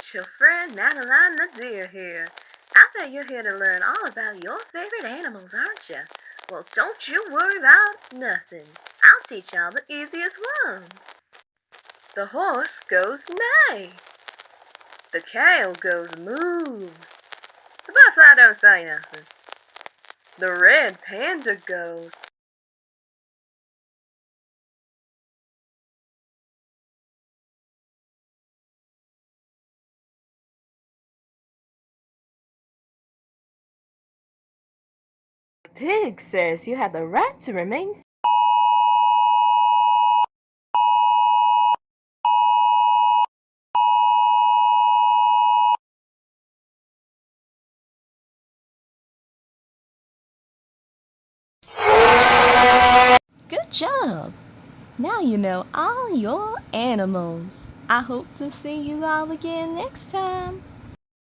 it's your friend Madeline the Deer here. I bet you're here to learn all about your favorite animals, aren't you? Well, don't you worry about nothing. I'll teach y'all the easiest ones. The horse goes neigh. The cow goes moo. The butterfly don't say nothing. The red panda goes. The pig says you have the right to remain. Good job! Now you know all your animals. I hope to see you all again next time.